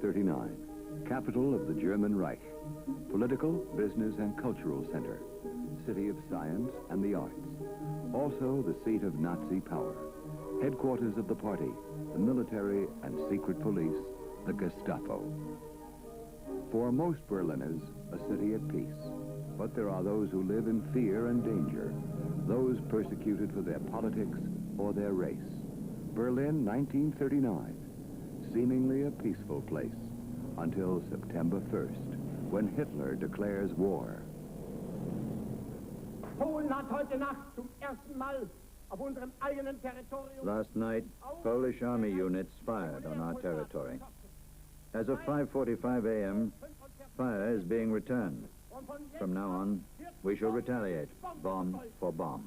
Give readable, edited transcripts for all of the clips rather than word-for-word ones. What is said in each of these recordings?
1939, capital of the German Reich, political, business, and cultural center, city of science and the arts, also the seat of Nazi power, headquarters of the party, the military and secret police, the Gestapo. For most Berliners, a city at peace, but there are those who live in fear and danger, those persecuted for their politics or their race. Berlin, 1939, seemingly a peaceful place, until September 1st, when Hitler declares war. Polen hat heute Nacht zum ersten Mal auf unserem eigenen Territorium. Last night, Polish army units fired on our territory. As of 5:45 a.m., fire is being returned. From now on, we shall retaliate, bomb for bomb.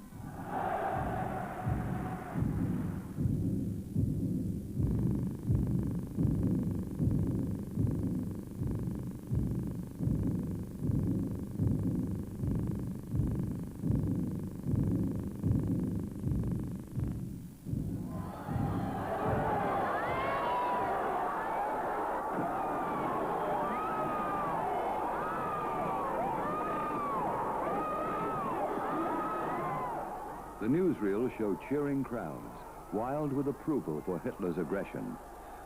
The newsreels show cheering crowds, wild with approval for Hitler's aggression.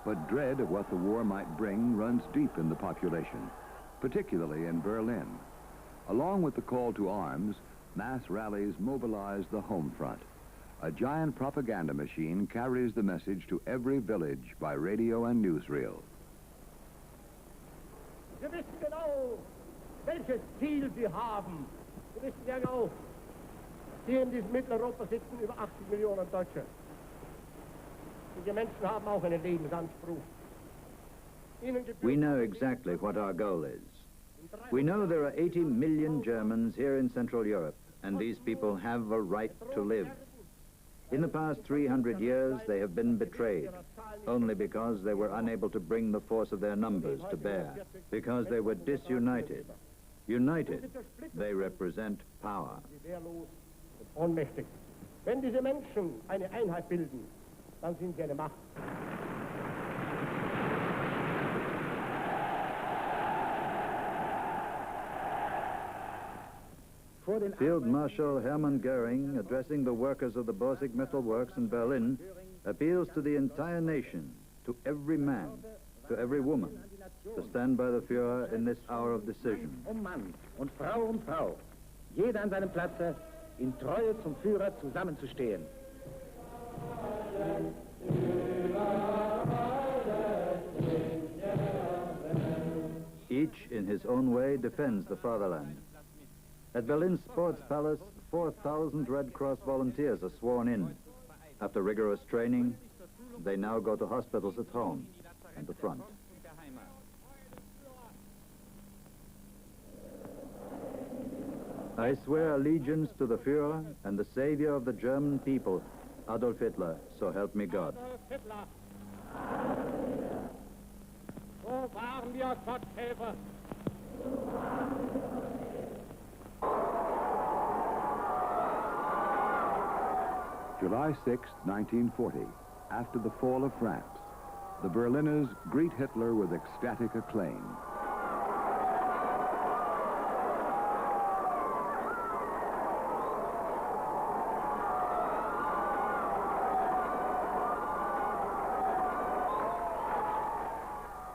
But dread of what the war might bring runs deep in the population, particularly in Berlin. Along with the call to arms, mass rallies mobilize the Homefront. A giant propaganda machine carries the message to every village by radio and newsreel. Sie wissen genau, welches Ziel Sie haben. Sie wissen ja genau, hier in diesem Mitteleuropa sitzen über 80 Millionen Deutsche. Diese Menschen haben auch einen Lebensanspruch. We know exactly what our goal is. We know there are 80 million Germans here in Central Europe, and these people have a right to live. In the past 300 years, they have been betrayed, only because they were unable to bring the force of their numbers to bear, because they were disunited. United, they represent power. Ohnmächtig. Wenn diese Menschen eine Einheit bilden, dann sind sie eine Macht. Field Marshal Hermann Goering, addressing the workers of the Borsig Metal Works in Berlin, appeals to the entire nation, to every man, to every woman, to stand by the Führer in this hour of decision. Mann und Frau, jeder an seinem Platze, in Treue zum Führer zusammenzustehen. Each, in his own way, defends the fatherland. At Berlin's Sports Palace, 4,000 Red Cross volunteers are sworn in. After rigorous training, they now go to hospitals at home and the front. I swear allegiance to the Führer and the savior of the German people, Adolf Hitler, so help me God. So waren wir Gotthelfer. July 6, 1940, after the fall of France, the Berliners greet Hitler with ecstatic acclaim.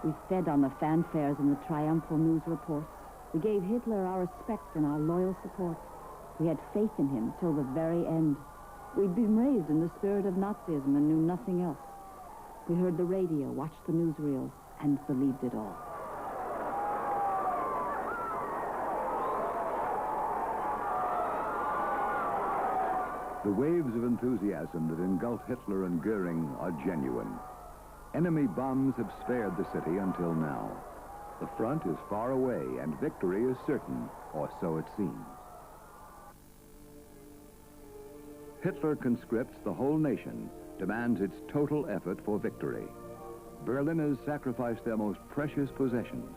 We fed on the fanfares and the triumphal news reports. We gave Hitler our respect and our loyal support. We had faith in him till the very end. We'd been raised in the spirit of Nazism and knew nothing else. We heard the radio, watched the newsreels, and believed it all. The waves of enthusiasm that engulf Hitler and Goering are genuine. Enemy bombs have spared the city until now. The front is far away and victory is certain, or so it seems. Hitler conscripts the whole nation, demands its total effort for victory. Berliners sacrifice their most precious possessions.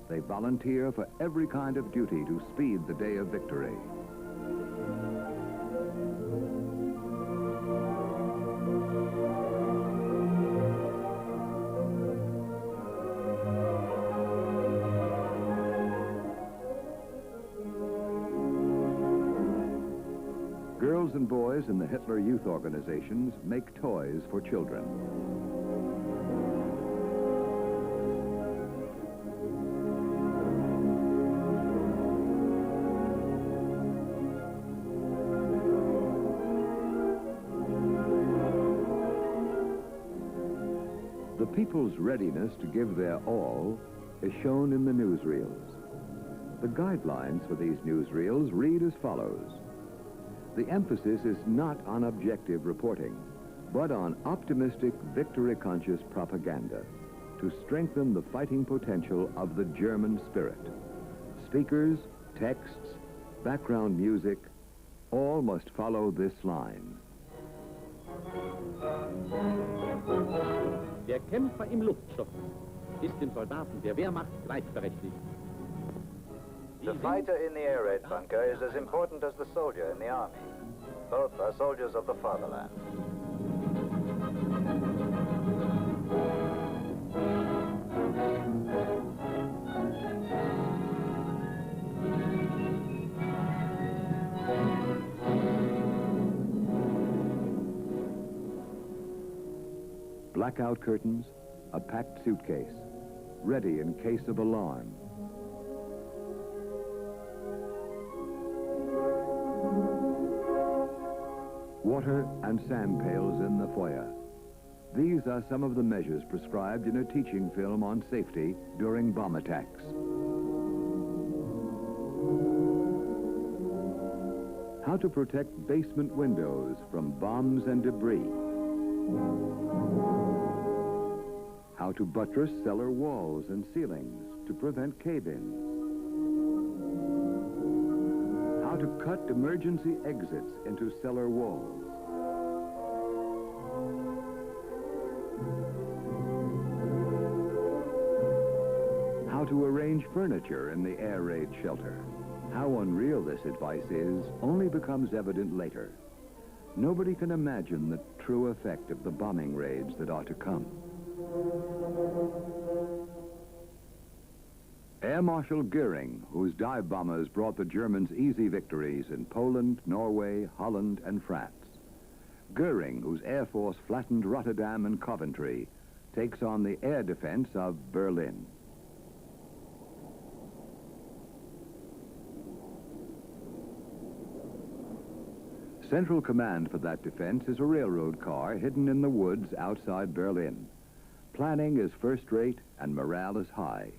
They volunteer for every kind of duty to speed the day of victory. and boys in the Hitler youth organizations make toys for children. The people's readiness to give their all is shown in the newsreels. The guidelines for these newsreels read as follows. The emphasis is not on objective reporting, but on optimistic, victory-conscious propaganda to strengthen the fighting potential of the German spirit. Speakers, texts, background music, all must follow this line. Der Kämpfer im Luftschutz ist dem Soldaten der Wehrmacht gleichberechtigt. The fighter in the air raid bunker is as important as the soldier in the army. Both are soldiers of the fatherland. Blackout curtains, a packed suitcase, ready in case of alarm. Water and sand pails in the foyer. These are some of the measures prescribed in a teaching film on safety during bomb attacks. How to protect basement windows from bombs and debris. How to buttress cellar walls and ceilings to prevent cave-ins. How to cut emergency exits into cellar walls. How to arrange furniture in the air raid shelter. How unreal this advice is only becomes evident later. Nobody can imagine the true effect of the bombing raids that are to come. Air Marshal Goering, whose dive bombers brought the Germans easy victories in Poland, Norway, Holland, and France. Goering, whose Air Force flattened Rotterdam and Coventry, takes on the air defense of Berlin. Central command for that defense is a railroad car hidden in the woods outside Berlin. Planning is first-rate and morale is high.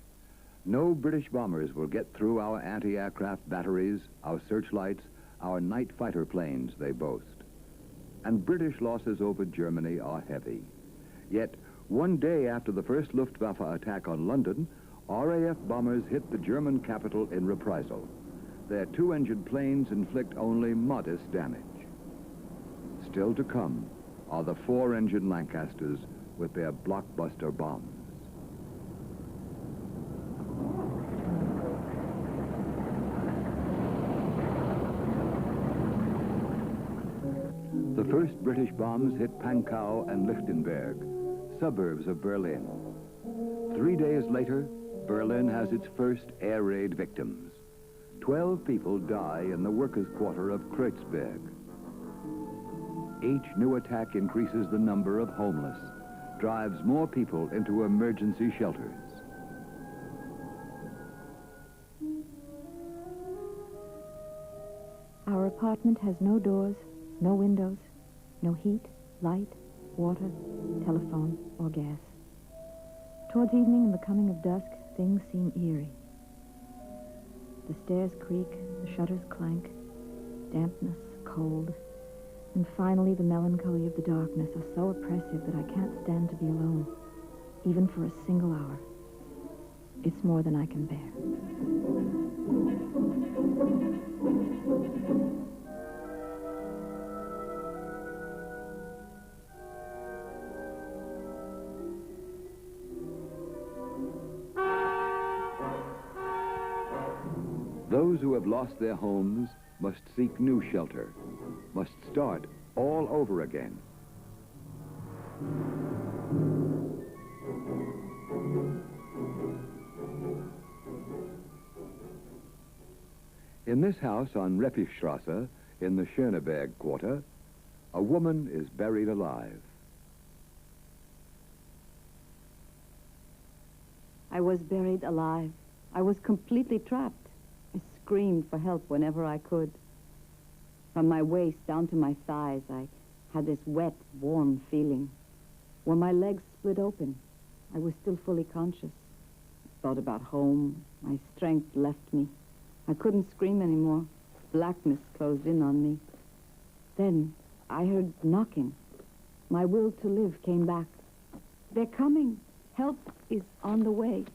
No British bombers will get through our anti-aircraft batteries, our searchlights, our night fighter planes, they boast. And British losses over Germany are heavy. Yet, one day after the first Luftwaffe attack on London, RAF bombers hit the German capital in reprisal. Their two-engine planes inflict only modest damage. Still to come are the four-engine Lancasters with their blockbuster bombs. The first British bombs hit Pankow and Lichtenberg, suburbs of Berlin. 3 days later, Berlin has its first air raid victims. 12 people die in the workers' quarter of Kreuzberg. Each new attack increases the number of homeless, drives more people into emergency shelters. Our apartment has no doors, no windows, no heat, light, water, telephone, or gas. Towards evening and the coming of dusk, things seem eerie. The stairs creak, the shutters clank, dampness, cold, and finally the melancholy of the darkness are so oppressive that I can't stand to be alone, even for a single hour. It's more than I can bear. Those who have lost their homes must seek new shelter, must start all over again. In this house on Repichstrasse In the Schöneberg quarter, a woman is buried alive. I was buried alive. I was completely trapped. I screamed for help whenever I could. From my waist down to my thighs, I had this wet, warm feeling. When my legs split open, I was still fully conscious. I thought about home. My strength left me. I couldn't scream anymore. Blackness closed in on me. Then I heard knocking. My will to live came back. They're coming. Help is on the way.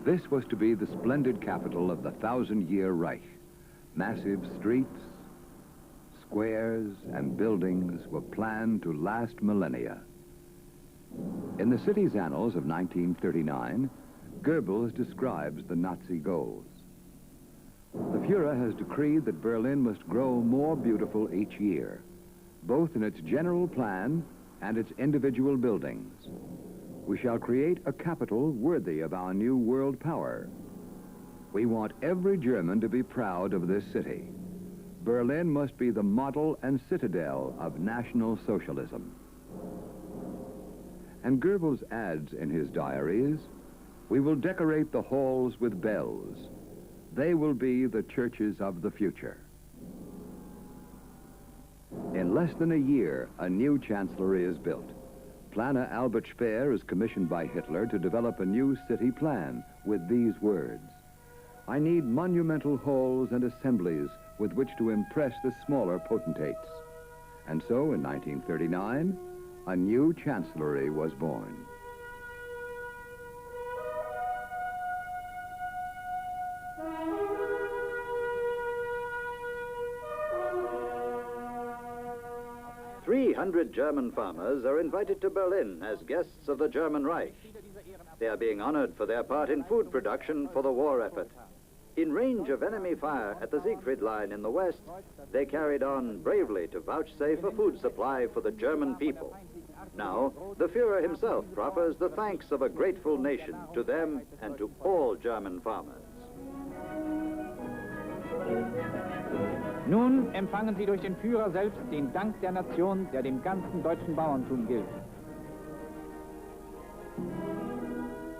This was to be the splendid capital of the 1,000-year Reich. Massive streets, squares, and buildings were planned to last millennia. In the city's annals of 1939, Goebbels describes the Nazi goals. The Fuhrer has decreed that Berlin must grow more beautiful each year, both in its general plan and its individual buildings. We shall create a capital worthy of our new world power. We want every German to be proud of this city. Berlin must be the model and citadel of National Socialism. And Goebbels adds in his diaries, we will decorate the halls with bells. They will be the churches of the future. In less than a year, a new chancellery is built. Planner Albert Speer is commissioned by Hitler to develop a new city plan with these words. I need monumental halls and assemblies with which to impress the smaller potentates. And so, in 1939, a new chancellery was born. "300 German farmers are invited to Berlin as guests of the German Reich. They are being honored for their part in food production for the war effort. In range of enemy fire at the Siegfried Line in the west, they carried on bravely to vouchsafe a food supply for the German people. Now, the Führer himself proffers the thanks of a grateful nation to them and to all German farmers." Nun empfangen Sie durch den Führer selbst den Dank der Nation, der dem ganzen deutschen Bauerntum gilt.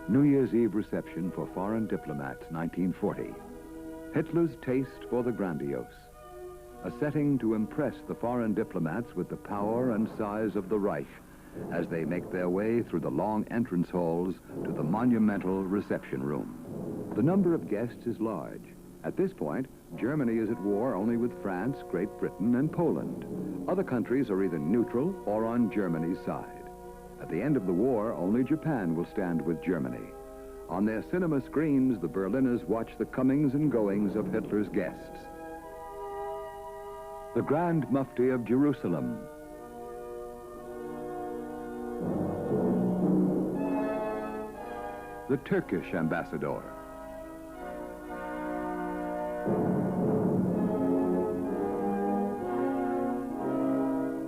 New Year's Eve reception for foreign diplomats, 1940. Hitler's taste for the grandiose. A setting to impress the foreign diplomats with the power and size of the Reich as they make their way through the long entrance halls to the monumental reception room. The number of guests is large. At this point, Germany is at war only with France, Great Britain, and Poland. Other countries are either neutral or on Germany's side. At the end of the war, only Japan will stand with Germany. On their cinema screens, the Berliners watch the comings and goings of Hitler's guests. The Grand Mufti of Jerusalem. The Turkish ambassador.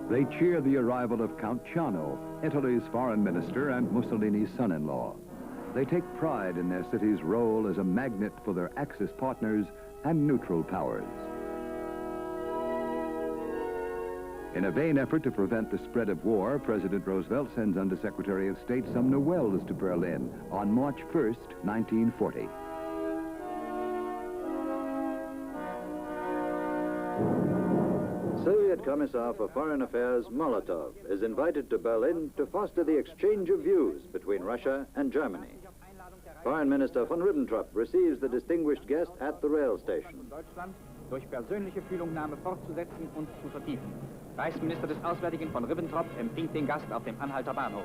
They cheer the arrival of Count Ciano, Italy's foreign minister and Mussolini's son-in-law. They take pride in their city's role as a magnet for their Axis partners and neutral powers. In a vain effort to prevent the spread of war, President Roosevelt sends Undersecretary of State Sumner Welles to Berlin on March 1st, 1940. Soviet Commissar for Foreign Affairs Molotov is invited to Berlin to foster the exchange of views between Russia and Germany. Foreign Minister von Ribbentrop receives the distinguished guest at the rail station. Deutschland durch persönliche Fühlungnahme fortzusetzen und zu vertiefen. Reichsminister des Auswärtigen von Ribbentrop empfängt den Gast auf dem Anhalter Bahnhof.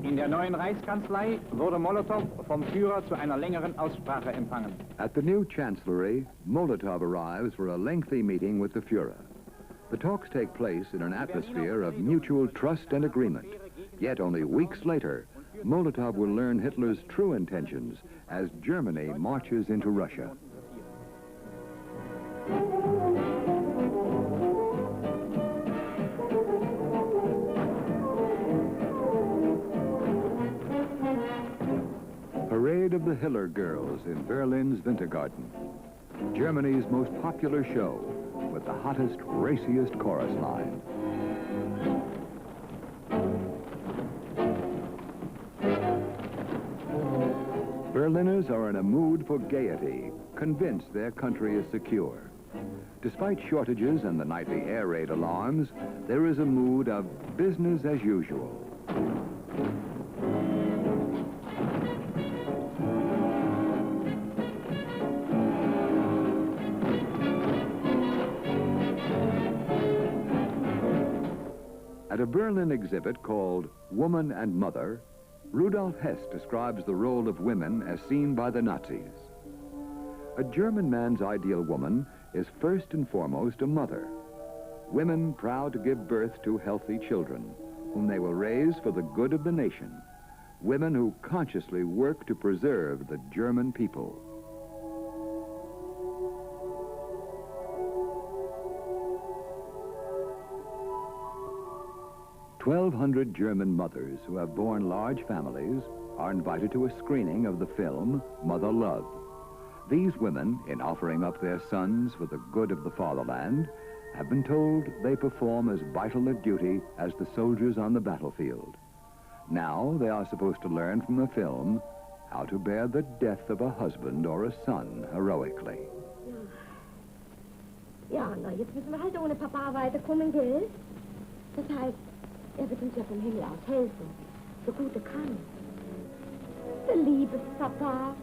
In der neuen Reichskanzlei wurde Molotow vom Führer zu einer längeren Aussprache empfangen. At the new chancellery, Molotov arrives for a lengthy meeting with the Führer. The talks take place in an atmosphere of mutual trust and agreement. Yet only weeks later, Molotov will learn Hitler's true intentions as Germany marches into Russia. Parade of the Hiller Girls in Berlin's Wintergarten. Germany's most popular show with the hottest, raciest chorus line. Berliners are in a mood for gaiety, convinced their country is secure. Despite shortages and the nightly air raid alarms, there is a mood of business as usual. At a Berlin exhibit called Woman and Mother, Rudolf Hess describes the role of women as seen by the Nazis. A German man's ideal woman is first and foremost a mother. Women proud to give birth to healthy children, whom they will raise for the good of the nation. Women who consciously work to preserve the German people. 1,200 German mothers who have borne large families are invited to a screening of the film Mother Love. These women, in offering up their sons for the good of the fatherland, have been told they perform as vital a duty as the soldiers on the battlefield. Now they are supposed to learn from the film how to bear the death of a husband or a son heroically. Ja, na, jetzt müssen wir halt ohne Papa weiterkommen, gell? Das heißt, wird uns ja vom Himmel aus helfen, so gut er kann. Der liebe Papa.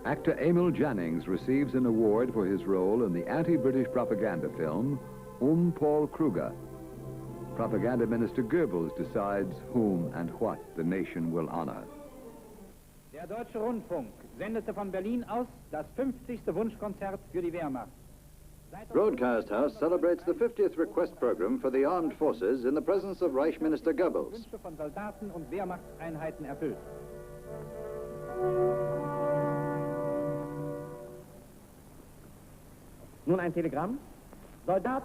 Actor Emil Jannings receives an award for his role in the anti-British propaganda film Paul Kruger. Propaganda Minister Goebbels decides whom and what the nation will honor. Der Deutsche Rundfunk sendete von Berlin aus das 50. Wunschkonzert für die Wehrmacht. Broadcast House celebrates the 50th request program for the armed forces in the presence of Reich Minister Goebbels. Wünsche von Soldaten und Wehrmachtseinheiten erfüllt. Nun ein Telegramm. Soldat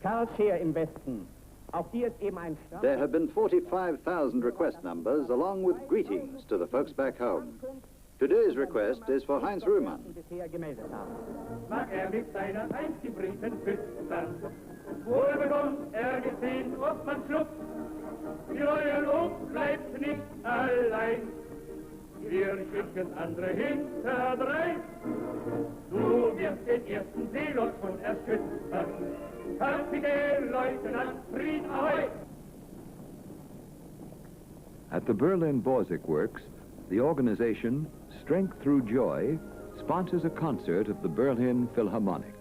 Karl Scheer im Westen. Auch dir ist eben ein Staat. There have been 45,000 request numbers along with greetings to the folks back home. Today's request is for Heinz Rühmann. Mag mit seiner eingebrieften Füttern. Wohl bekommt gesehen, ob man schluckt. Die neue Luft bleibt nicht allein. Wir schicken andere hinterdrein. Du wirst den ersten Seelot schon erschüttern. Kapitän, Leutnant, Fried ahoi! At the Berlin Borsig Works, the organization Strength Through Joy sponsors a concert of the Berlin Philharmonic.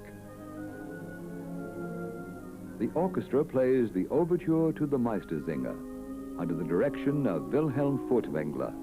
The orchestra plays the overture to the Meistersinger under the direction of Wilhelm Furtwängler.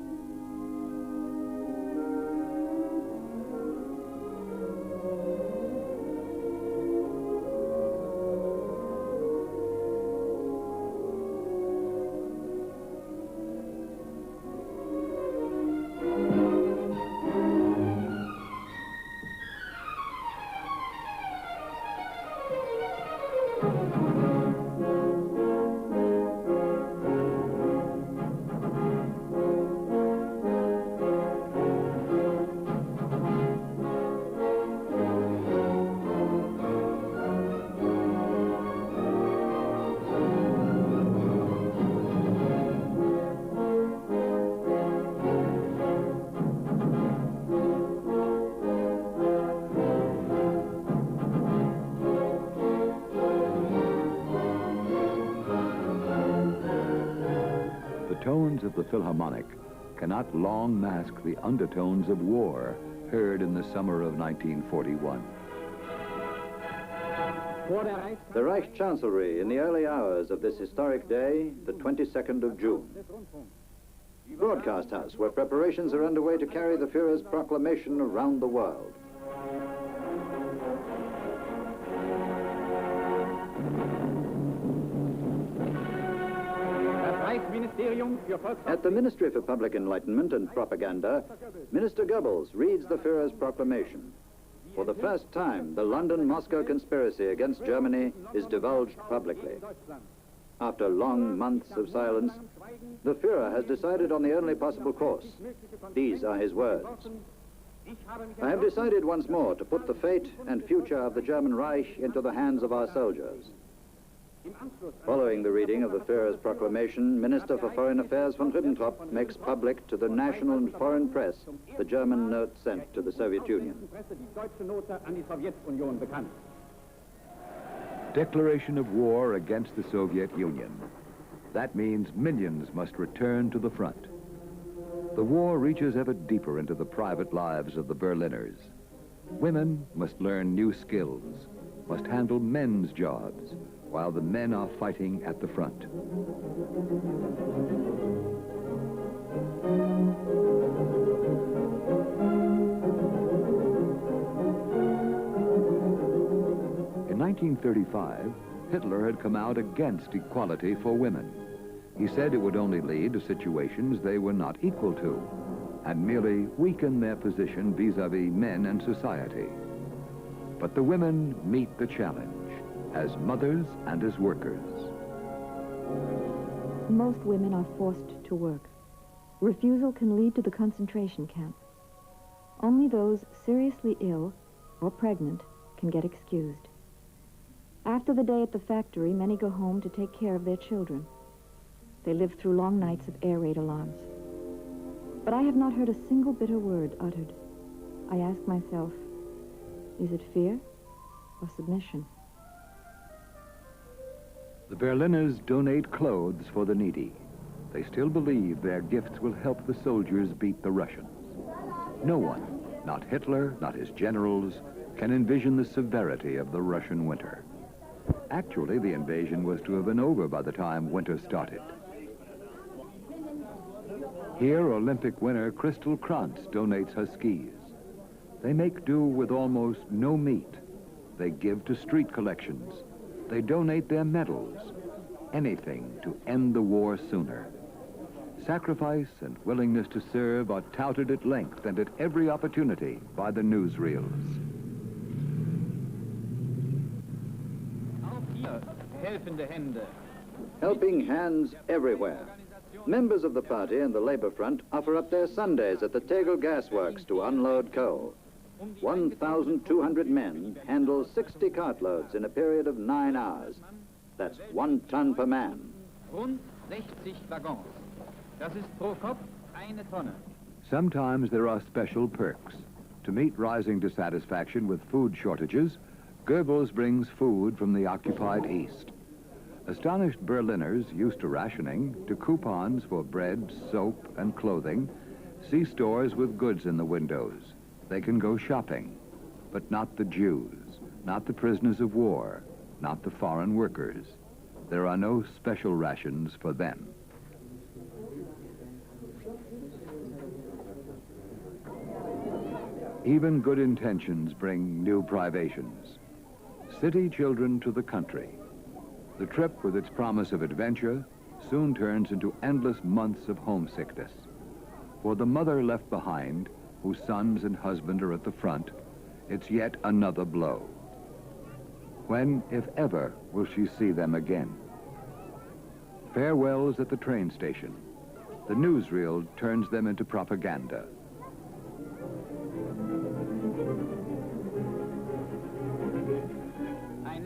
Tones of the Philharmonic cannot long mask the undertones of war heard in the summer of 1941. The Reich Chancellery in the early hours of this historic day, the 22nd of June. Broadcast House, where preparations are underway to carry the Führer's proclamation around the world. At the Ministry for Public Enlightenment and Propaganda, Minister Goebbels reads the Führer's proclamation. For the first time, the London-Moscow conspiracy against Germany is divulged publicly. After long months of silence, the Führer has decided on the only possible course. These are his words. I have decided once more to put the fate and future of the German Reich into the hands of our soldiers. Following the reading of the Führer's proclamation, Minister for Foreign Affairs von Ribbentrop makes public to the national and foreign press the German note sent to the Soviet Union. Declaration of war against the Soviet Union. That means millions must return to the front. The war reaches ever deeper into the private lives of the Berliners. Women must learn new skills, must handle men's jobs, while the men are fighting at the front. In 1935, Hitler had come out against equality for women. He said it would only lead to situations they were not equal to, and merely weaken their position vis-à-vis men and society. But the women meet the challenge as mothers and as workers. Most women are forced to work. Refusal can lead to the concentration camp. Only those seriously ill or pregnant can get excused. After the day at the factory, many go home to take care of their children. They live through long nights of air raid alarms. But I have not heard a single bitter word uttered. I ask myself, is it fear or submission? The Berliners donate clothes for the needy. They still believe their gifts will help the soldiers beat the Russians. No one, not Hitler, not his generals, can envision the severity of the Russian winter. Actually, the invasion was to have been over by the time winter started. Here, Olympic winner Crystal Krantz donates her skis. They make do with almost no meat. They give to street collections. They donate their medals. Anything to end the war sooner. Sacrifice and willingness to serve are touted at length and at every opportunity by the newsreels. Helping hands everywhere. Members of the party and the Labor Front offer up their Sundays at the Tegel gas works to unload coal. 1,200 men handle 60 cartloads in a period of 9 hours. That's 1 ton per man. Rund 60 Waggons. Das ist pro Kopf eine Tonne. Sometimes there are special perks. To meet rising dissatisfaction with food shortages, Goebbels brings food from the occupied East. Astonished Berliners, used to rationing, to coupons for bread, soap, and clothing, see stores with goods in the windows. They can go shopping, but not the Jews, not the prisoners of war, not the foreign workers. There are no special rations for them. Even good intentions bring new privations. City children to the country. The trip, with its promise of adventure, soon turns into endless months of homesickness. For the mother left behind, whose sons and husband are at the front, it's yet another blow. When, if ever, will she see them again? Farewells at the train station. The newsreel turns them into propaganda.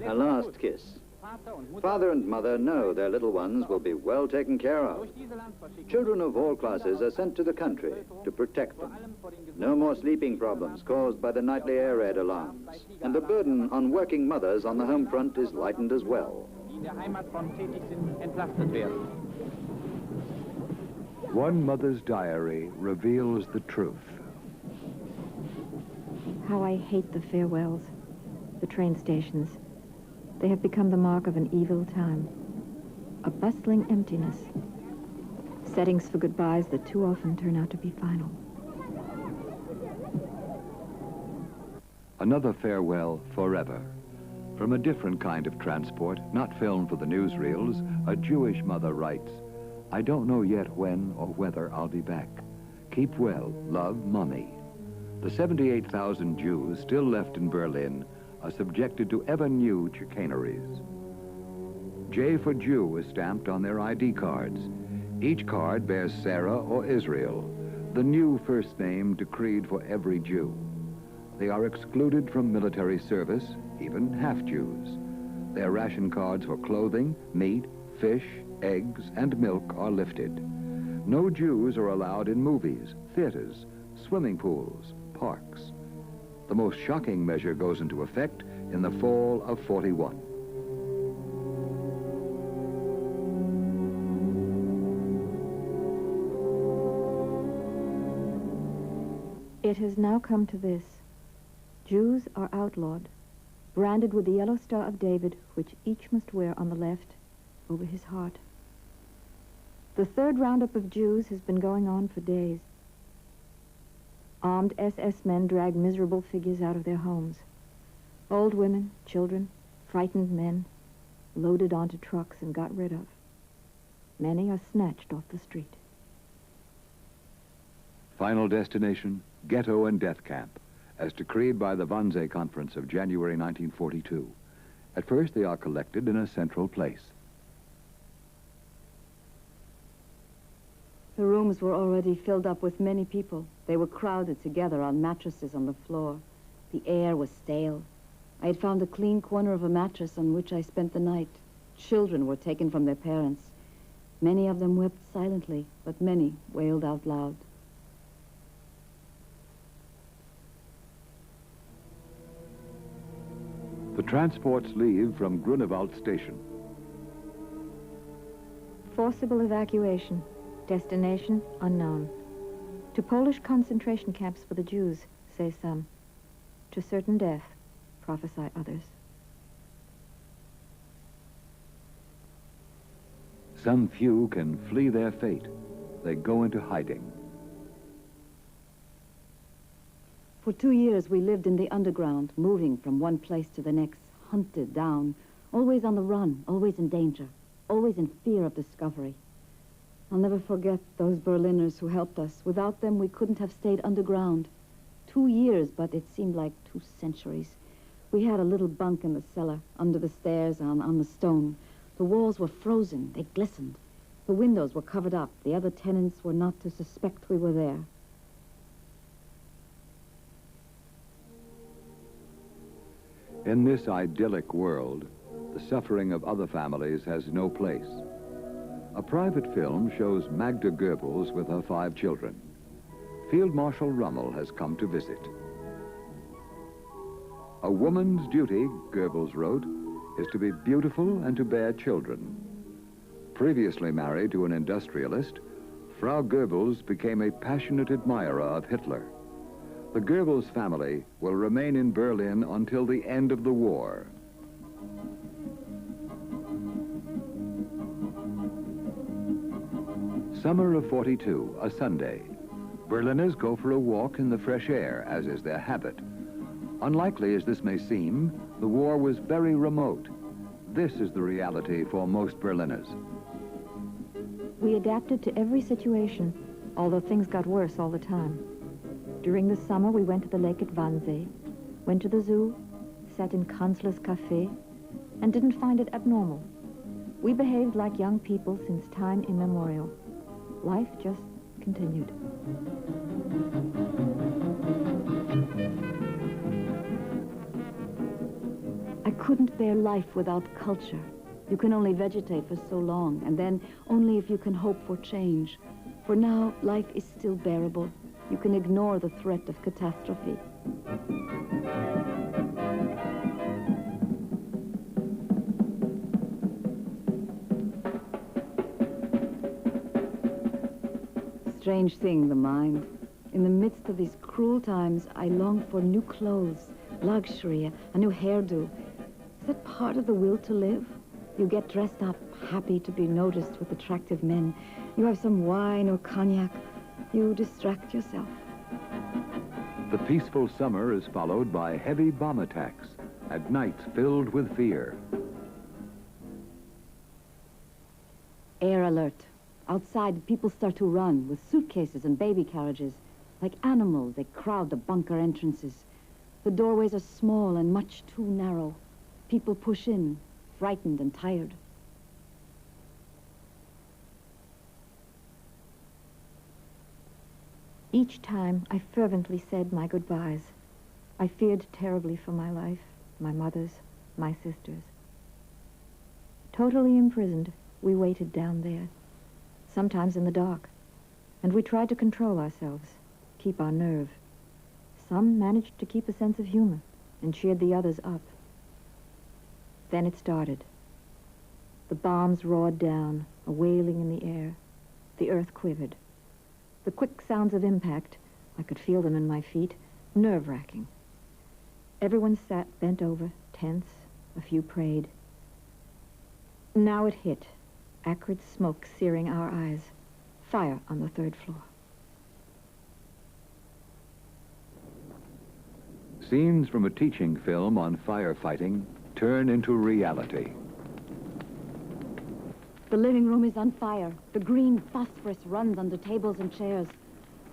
A last kiss. Father and mother know their little ones will be well taken care of. Children of all classes are sent to the country to protect them. No more sleeping problems caused by the nightly air raid alarms. And the burden on working mothers on the home front is lightened as well. One mother's diary reveals the truth. How I hate the farewells, the train stations. They have become the mark of an evil time, a bustling emptiness, settings for goodbyes that too often turn out to be final. Another farewell forever. From a different kind of transport, not filmed for the newsreels, a Jewish mother writes, I don't know yet when or whether I'll be back. Keep well. Love, Mommy. The 78,000 Jews still left in Berlin are subjected to ever new chicaneries. J for Jew is stamped on their ID cards. Each card bears Sarah or Israel, the new first name decreed for every Jew. They are excluded from military service, even half-Jews. Their ration cards for clothing, meat, fish, eggs, and milk are lifted. No Jews are allowed in movies, theaters, swimming pools, parks. The most shocking measure goes into effect in the fall of '41. It has now come to this. Jews are outlawed, branded with the yellow Star of David, which each must wear on the left over his heart. The third roundup of Jews has been going on for days. Armed SS men drag miserable figures out of their homes. Old women, children, frightened men, loaded onto trucks and got rid of. Many are snatched off the street. Final destination, ghetto and death camp, as decreed by the Wannsee Conference of January 1942. At first, they are collected in a central place. The rooms were already filled up with many people. They were crowded together on mattresses on the floor. The air was stale. I had found a clean corner of a mattress on which I spent the night. Children were taken from their parents. Many of them wept silently, but many wailed out loud. The transports leave from Grunewald Station. Forcible evacuation. Destination unknown. To Polish concentration camps for the Jews, say some. To certain death, prophesy others. Some few can flee their fate. They go into hiding. For 2 years we lived in the underground, moving from one place to the next, hunted down, always on the run, always in danger, always in fear of discovery. I'll never forget those Berliners who helped us. Without them, we couldn't have stayed underground. 2 years, but it seemed like 2 centuries. We had a little bunk in the cellar, under the stairs, on the stone. The walls were frozen. They glistened. The windows were covered up. The other tenants were not to suspect we were there. In this idyllic world, the suffering of other families has no place. A private film shows Magda Goebbels with her 5 children. Field Marshal Rommel has come to visit. A woman's duty, Goebbels wrote, is to be beautiful and to bear children. Previously married to an industrialist, Frau Goebbels became a passionate admirer of Hitler. The Goebbels family will remain in Berlin until the end of the war. Summer of '42, a Sunday. Berliners go for a walk in the fresh air, as is their habit. Unlikely as this may seem, the war was very remote. This is the reality for most Berliners. We adapted to every situation, although things got worse all the time. During the summer, we went to the lake at Wannsee, went to the zoo, sat in Kanzler's Café, and didn't find it abnormal. We behaved like young people since time immemorial. Life just continued. I couldn't bear life without culture. You can only vegetate for so long, and then only if you can hope for change. For now, life is still bearable. You can ignore the threat of catastrophe. Strange thing, the mind. In the midst of these cruel times, I long for new clothes, luxury, a new hairdo. Is that part of the will to live? You get dressed up, happy to be noticed with attractive men. You have some wine or cognac. You distract yourself. The peaceful summer is followed by heavy bomb attacks at nights filled with fear. Air alert. Outside, people start to run with suitcases and baby carriages. Like animals, they crowd the bunker entrances. The doorways are small and much too narrow. People push in, frightened and tired. Each time, I fervently said my goodbyes. I feared terribly for my life, my mother's, my sister's. Totally imprisoned, we waited down there, sometimes in the dark, and we tried to control ourselves, keep our nerve. Some managed to keep a sense of humor and cheered the others up. Then it started. The bombs roared down, a wailing in the air. The earth quivered. The quick sounds of impact, I could feel them in my feet, nerve-wracking. Everyone sat bent over, tense. A few prayed. Now it hit, acrid smoke searing our eyes. Fire on the 3rd floor. Scenes from a teaching film on firefighting turn into reality. The living room is on fire. The green phosphorus runs under tables and chairs.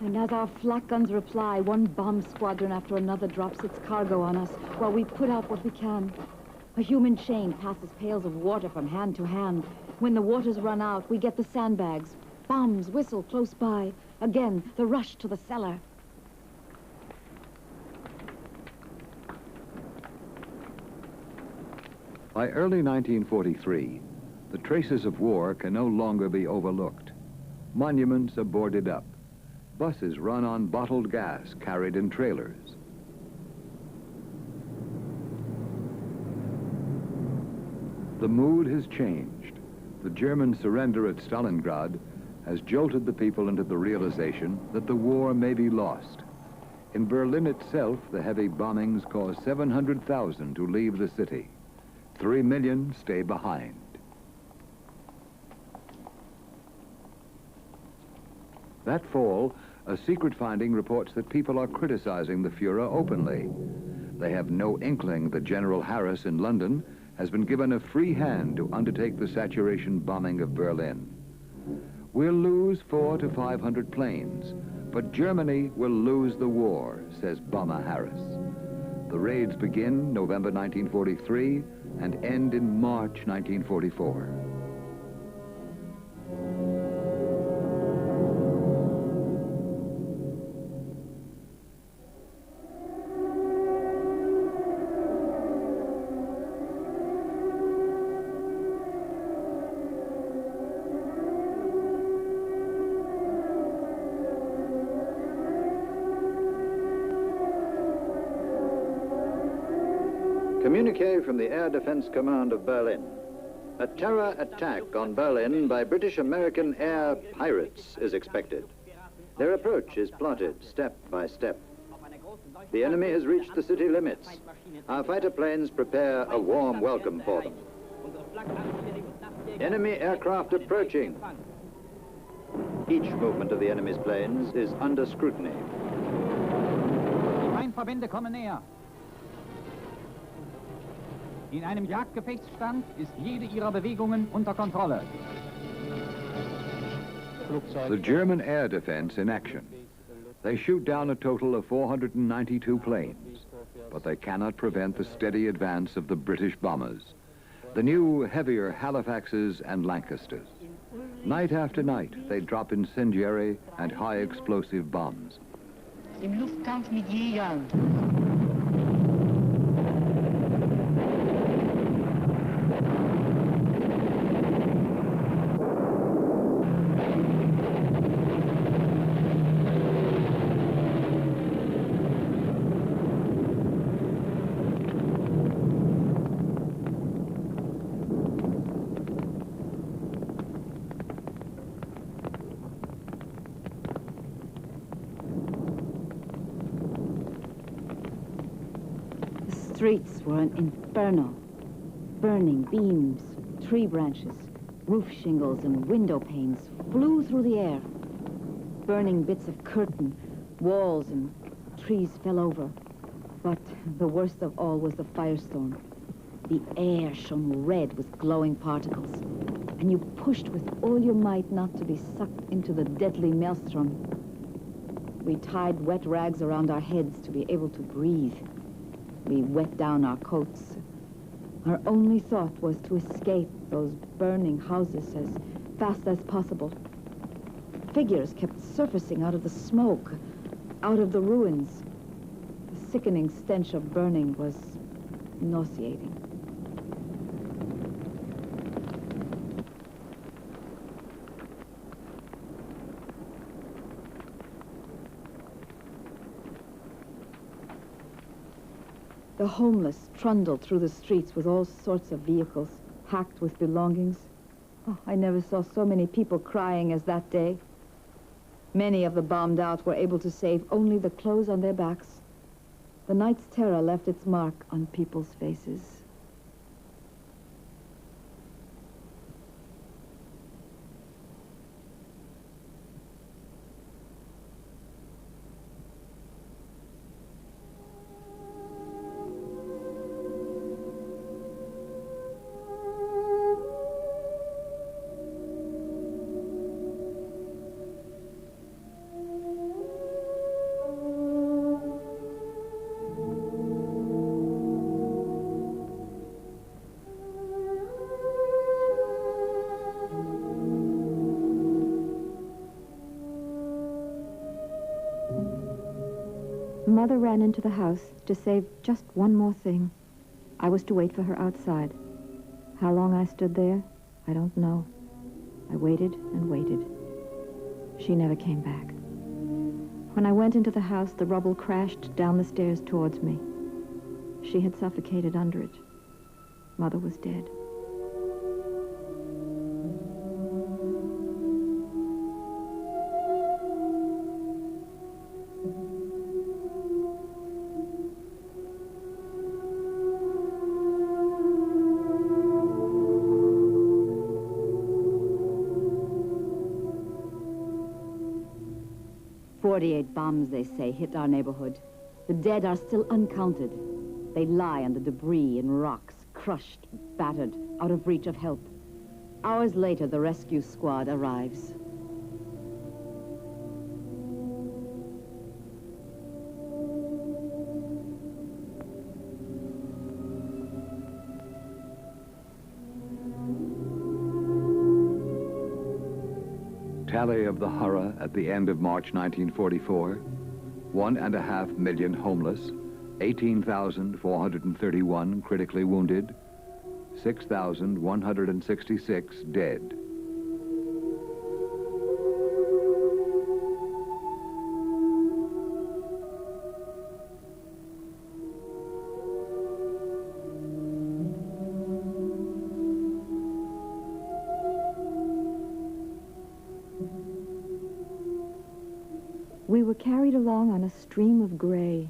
And as our flak guns reply, one bomb squadron after another drops its cargo on us while we put out what we can. A human chain passes pails of water from hand to hand. When the waters run out, we get the sandbags. Bombs whistle close by. Again, the rush to the cellar. By early 1943, the traces of war can no longer be overlooked. Monuments are boarded up. Buses run on bottled gas carried in trailers. The mood has changed. The German surrender at Stalingrad has jolted the people into the realization that the war may be lost. In Berlin itself, the heavy bombings caused 700,000 to leave the city. 3 million stay behind. That fall, a secret finding reports that people are criticizing the Fuhrer openly. They have no inkling that General Harris in London has been given a free hand to undertake the saturation bombing of Berlin. We'll lose 400 to 500 planes, but Germany will lose the war, says Bomber Harris. The raids begin November 1943 and end in March 1944. Communique from the Air Defense Command of Berlin. A terror attack on Berlin by British-American air pirates is expected. Their approach is plotted step by step. The enemy has reached the city limits. Our fighter planes prepare a warm welcome for them. Enemy aircraft approaching. Each movement of the enemy's planes is under scrutiny. Die Feindverbände kommen näher. In einem Jagdgefechtsstand ist jede ihrer Bewegungen unter Kontrolle. The German air defense in action. They shoot down a total of 492 planes, but they cannot prevent the steady advance of the British bombers, the new, heavier Halifaxes and Lancasters. Night after night, they drop incendiary and high-explosive bombs. Im Luftkampf mit Jägern. The streets were an inferno. Burning beams, tree branches, roof shingles, and window panes flew through the air. Burning bits of curtain, walls, and trees fell over. But the worst of all was the firestorm. The air shone red with glowing particles. and you pushed with all your might not to be sucked into the deadly maelstrom. We tied wet rags around our heads to be able to breathe. We wet down our coats. Our only thought was to escape those burning houses as fast as possible. Figures kept surfacing out of the smoke, out of the ruins. The sickening stench of burning was nauseating. The homeless trundled through the streets with all sorts of vehicles, packed with belongings. Oh, I never saw so many people crying as that day. Many of the bombed out were able to save only the clothes on their backs. The night's terror left its mark on people's faces. Mother ran into the house to save just one more thing. I was to wait for her outside. How long I stood there, I don't know. I waited and waited. She never came back. When I went into the house, the rubble crashed down the stairs towards me. She had suffocated under it. Mother was dead. "48 bombs, they say, hit our neighborhood. The dead are still uncounted. They lie on the debris and rocks, crushed, battered, out of reach of help. Hours later, the rescue squad arrives. Tally of the horror at the end of March 1944, 1.5 million homeless, 18,431 critically wounded, 6,166 dead. We were carried along on a stream of gray,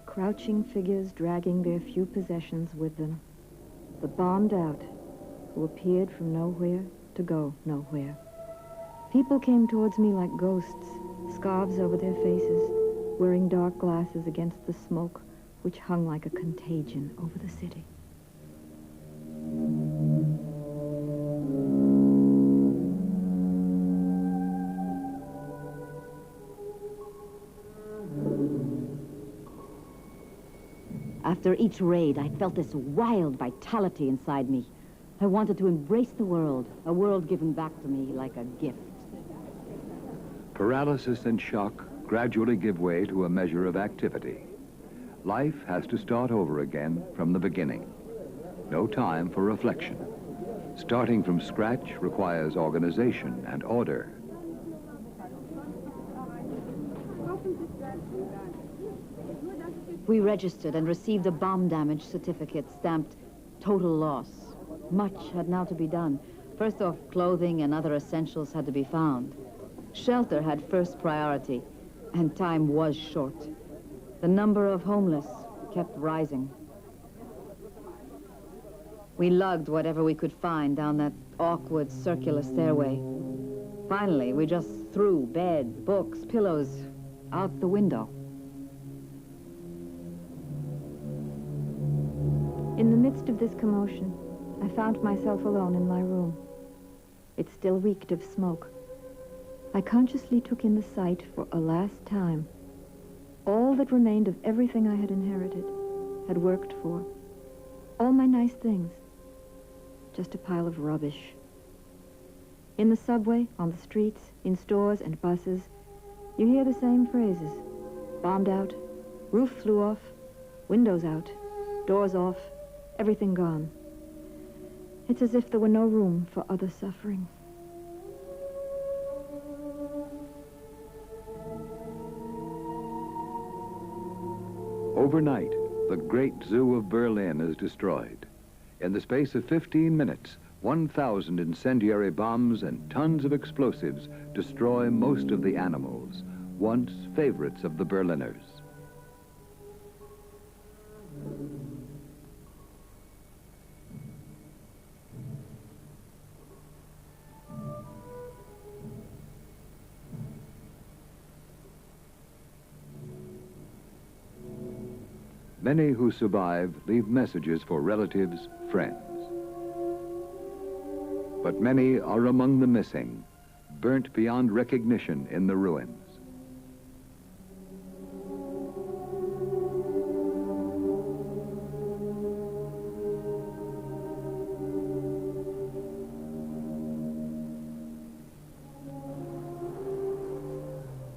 crouching figures dragging their few possessions with them. The bombed out, who appeared from nowhere to go nowhere. People came towards me like ghosts, scarves over their faces, wearing dark glasses against the smoke which hung like a contagion over the city. After each raid, I felt this wild vitality inside me. I wanted to embrace the world, a world given back to me like a gift. Paralysis and shock gradually give way to a measure of activity. Life has to start over again from the beginning. No time for reflection. Starting from scratch requires organization and order. We registered and received a bomb damage certificate stamped total loss. Much had now to be done. First off, clothing and other essentials had to be found. Shelter had first priority, and time was short. The number of homeless kept rising. We lugged whatever we could find down that awkward circular stairway. Finally, we just threw beds, books, pillows out the window. In the midst of this commotion, I found myself alone in my room. It still reeked of smoke. I consciously took in the sight for a last time. All that remained of everything I had inherited, had worked for. All my nice things. Just a pile of rubbish. In the subway, on the streets, in stores and buses, you hear the same phrases. Bombed out, roof flew off, windows out, doors off, everything gone. It's as if there were no room for other suffering. Overnight, the great zoo of Berlin is destroyed. In the space of 15 minutes, 1,000 incendiary bombs and tons of explosives destroy most of the animals, once favorites of the Berliners. Many who survive leave messages for relatives, friends. But many are among the missing, burnt beyond recognition in the ruins.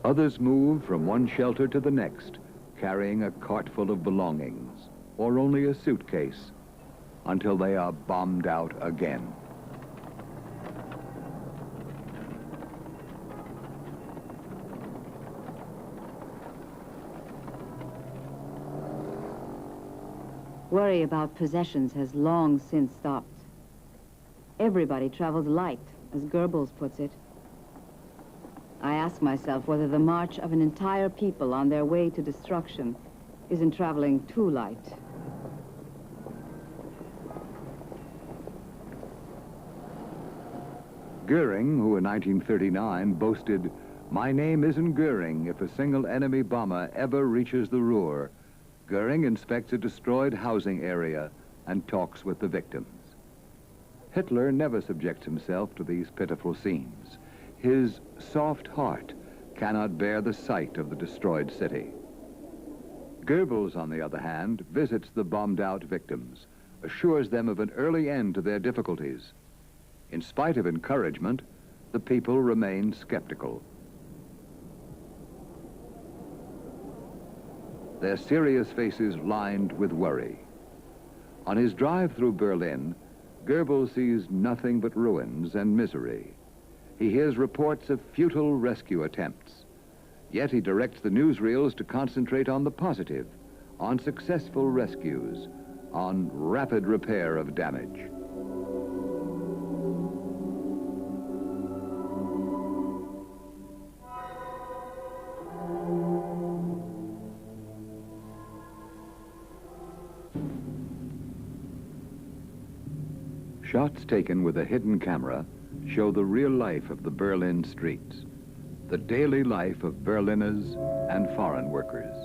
Others move from one shelter to the next, carrying a cart full of belongings, or only a suitcase, until they are bombed out again. Worry about possessions has long since stopped. Everybody travels light, as Goebbels puts it. I ask myself whether the march of an entire people on their way to destruction isn't traveling too light. Goering, who in 1939 boasted, "My name isn't Goering if a single enemy bomber ever reaches the Ruhr," Goering inspects a destroyed housing area and talks with the victims. Hitler never subjects himself to these pitiful scenes. His soft heart cannot bear the sight of the destroyed city. Goebbels, on the other hand, visits the bombed-out victims, assures them of an early end to their difficulties. In spite of encouragement, the people remain skeptical. Their serious faces lined with worry. On his drive through Berlin, Goebbels sees nothing but ruins and misery. He hears reports of futile rescue attempts. Yet he directs the newsreels to concentrate on the positive, on successful rescues, on rapid repair of damage. Shots taken with a hidden camera show the real life of the Berlin streets, the daily life of Berliners and foreign workers.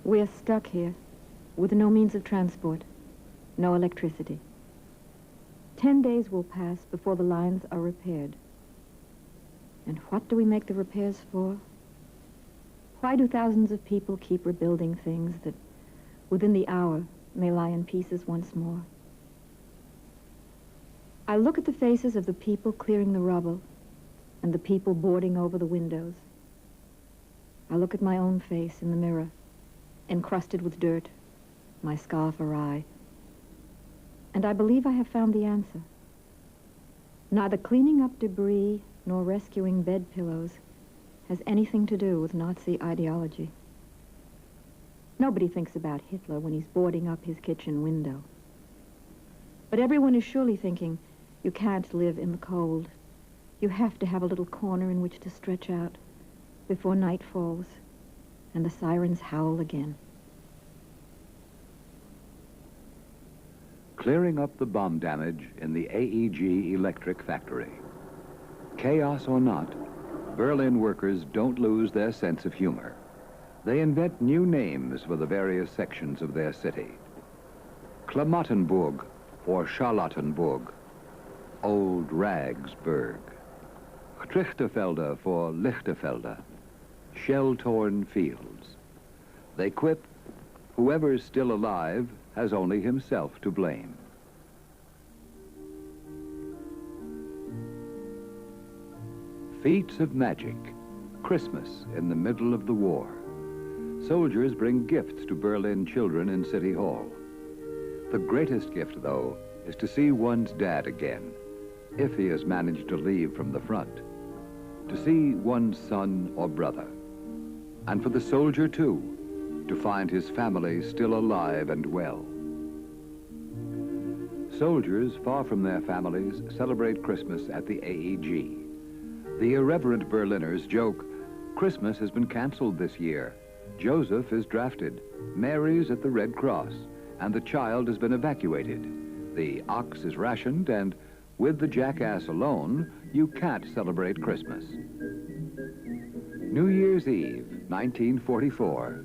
We're stuck here, with no means of transport, no electricity. 10 days will pass before the lines are repaired. And what do we make the repairs for? Why do thousands of people keep rebuilding things that, within the hour, may lie in pieces once more? I look at the faces of the people clearing the rubble, and the people boarding over the windows. I look at my own face in the mirror, encrusted with dirt, my scarf awry. And I believe I have found the answer. Neither cleaning up debris nor rescuing bed pillows has anything to do with Nazi ideology. Nobody thinks about Hitler when he's boarding up his kitchen window. But everyone is surely thinking, you can't live in the cold. You have to have a little corner in which to stretch out before night falls and the sirens howl again. Clearing up the bomb damage in the AEG electric factory. Chaos or not, Berlin workers don't lose their sense of humor. They invent new names for the various sections of their city. Klamottenburg for Charlottenburg, Old Ragsburg. Trichterfelder for Lichterfelder, shell-torn fields. They quip, whoever's still alive has only himself to blame. Feats of magic, Christmas in the middle of the war. Soldiers bring gifts to Berlin children in City Hall. The greatest gift, though, is to see one's dad again, if he has managed to leave from the front. To see one's son or brother. And for the soldier, too, to find his family still alive and well. Soldiers far from their families celebrate Christmas at the AEG. The irreverent Berliners joke, Christmas has been canceled this year. Joseph is drafted, Mary's at the Red Cross, and the child has been evacuated. The ox is rationed, and with the jackass alone, you can't celebrate Christmas. New Year's Eve, 1944.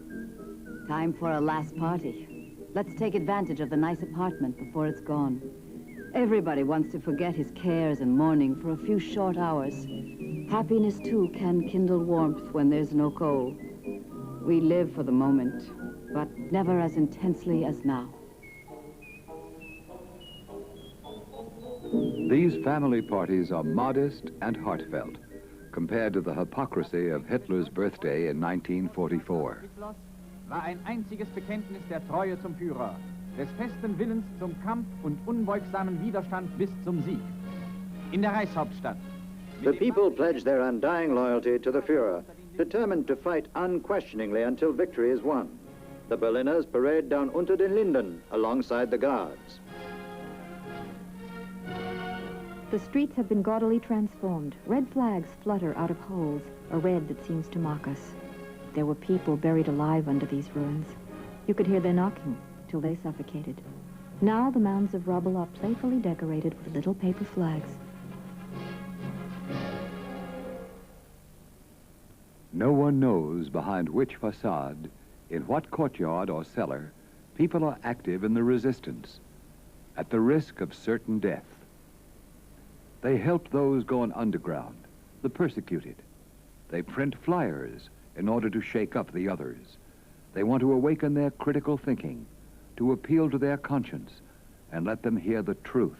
Time for a last party. Let's take advantage of the nice apartment before it's gone. Everybody wants to forget his cares and mourning for a few short hours. Happiness, too, can kindle warmth when there's no coal. We live for the moment, but never as intensely as now. These family parties are modest and heartfelt, compared to the hypocrisy of Hitler's birthday in 1944. War ein einziges Bekenntnis der Treue zum Führer, des festen Willens zum Kampf und unbeugsamen Widerstand bis zum Sieg. In der Reichshauptstadt. The people pledge their undying loyalty to the Führer, determined to fight unquestioningly until victory is won. The Berliners parade down Unter den Linden alongside the Guards. The streets have been gaudily transformed. Red flags flutter out of holes, a red that seems to mock us. There were people buried alive under these ruins. You could hear their knocking till they suffocated. Now the mounds of rubble are playfully decorated with little paper flags. No one knows behind which facade, in what courtyard or cellar, people are active in the resistance, at the risk of certain death. They help those going underground, the persecuted. They print flyers in order to shake up the others. They want to awaken their critical thinking, to appeal to their conscience and let them hear the truth,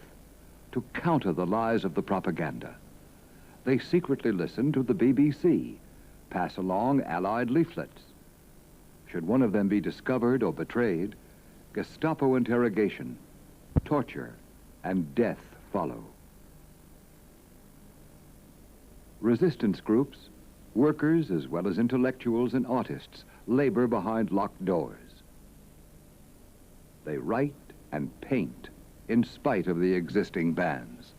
to counter the lies of the propaganda. They secretly listen to the BBC, pass along Allied leaflets. Should one of them be discovered or betrayed, Gestapo interrogation, torture, and death follow. Resistance groups, workers as well as intellectuals and artists, labor behind locked doors. They write and paint in spite of the existing bans.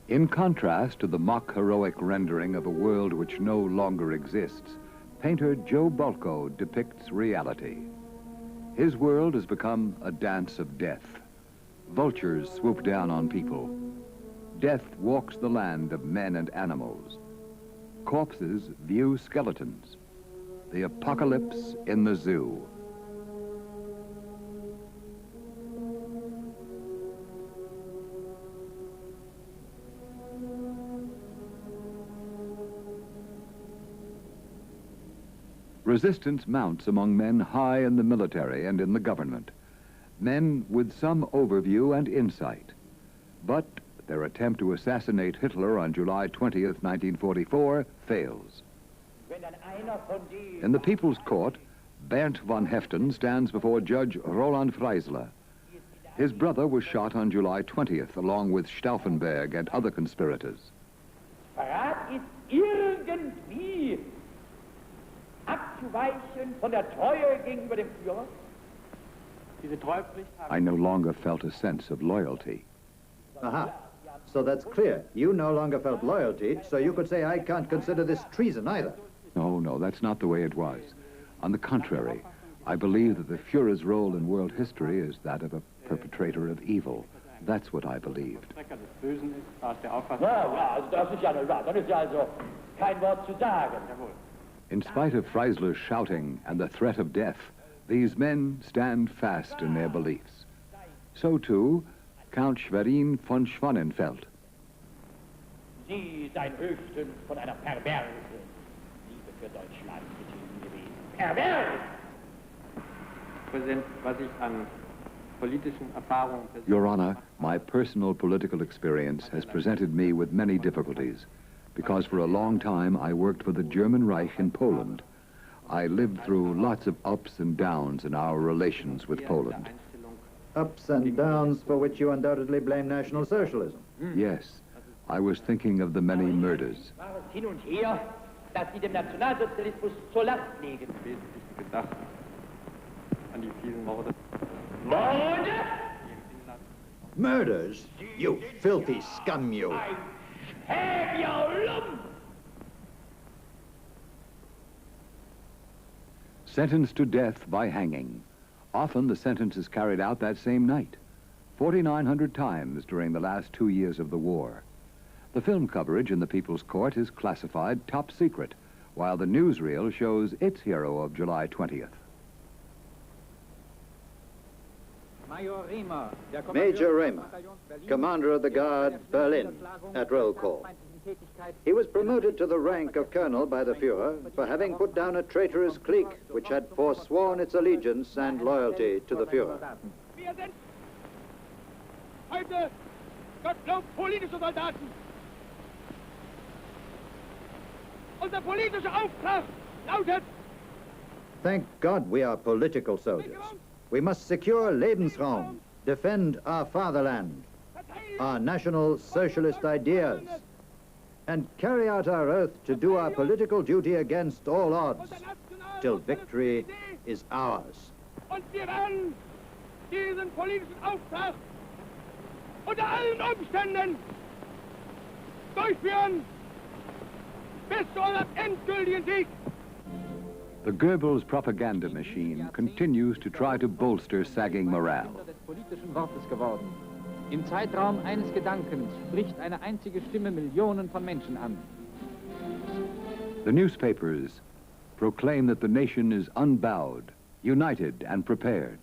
In contrast to the mock heroic rendering of a world which no longer exists, painter Joe Bulko depicts reality. His world has become a dance of death. Vultures swoop down on people. Death walks the land of men and animals. Corpses view skeletons. The apocalypse in the zoo. Resistance mounts among men high in the military and in the government, men with some overview and insight. But their attempt to assassinate Hitler on July 20th, 1944, fails. In the People's Court, Bernd von Heften stands before Judge Roland Freisler. His brother was shot on July 20th, along with Stauffenberg and other conspirators. Verrat ist irgendwie abzuweichen von der Treue gegenüber dem Führer? I no longer felt a sense of loyalty. Aha. So that's clear. You no longer felt loyalty, so you could say I can't consider this treason either. No, that's not the way it was. On the contrary, I believe that the Führer's role in world history is that of a perpetrator of evil. That's what I believed. In spite of Freisler's shouting and the threat of death, these men stand fast in their beliefs. So too, Count Schwerin von Schwanenfeld. Sie sein höchstens von einer perversen Liebe für Deutschland getrieben gewesen. Pervers! Präsident, was ich an politischen Erfahrungen... Your Honor, my personal political experience has presented me with many difficulties, because for a long time I worked for the German Reich in Poland. I lived through lots of ups and downs in our relations with Poland. Ups and downs for which you undoubtedly blame National Socialism. Yes, I was thinking of the many murders. Hin und her, dass sie dem Nationalsozialismus zur Last legen. Gedacht an die vielen Morde. Morde? Murders? You filthy scum, you! Schäm, you lump! Sentenced to death by hanging. Often the sentence is carried out that same night, 4,900 times during the last 2 years of the war. The film coverage in the People's Court is classified top secret, while the newsreel shows its hero of July 20th. Major Rehmer, commander of the Guard, Berlin, at roll call. He was promoted to the rank of colonel by the Führer for having put down a traitorous clique which had forsworn its allegiance and loyalty to the Führer. Wir sind heute Gottlob politische Soldaten. Unser politischer Auftrag lautet... Thank God we are political soldiers. We must secure Lebensraum, defend our fatherland, our national socialist ideas, and carry out our oath to do our political duty against all odds, till victory is ours. Und wir werden diesen politischen Auftrag unter allen Umständen durchführen bis zu unserem endgültigen Sieg. The Goebbels propaganda machine continues to try to bolster sagging morale. Des politischen Wortes geworden. Im Zeitraum eines Gedankens spricht eine einzige Stimme Millionen von Menschen an. The newspapers proclaim that the nation is unbowed, united and prepared.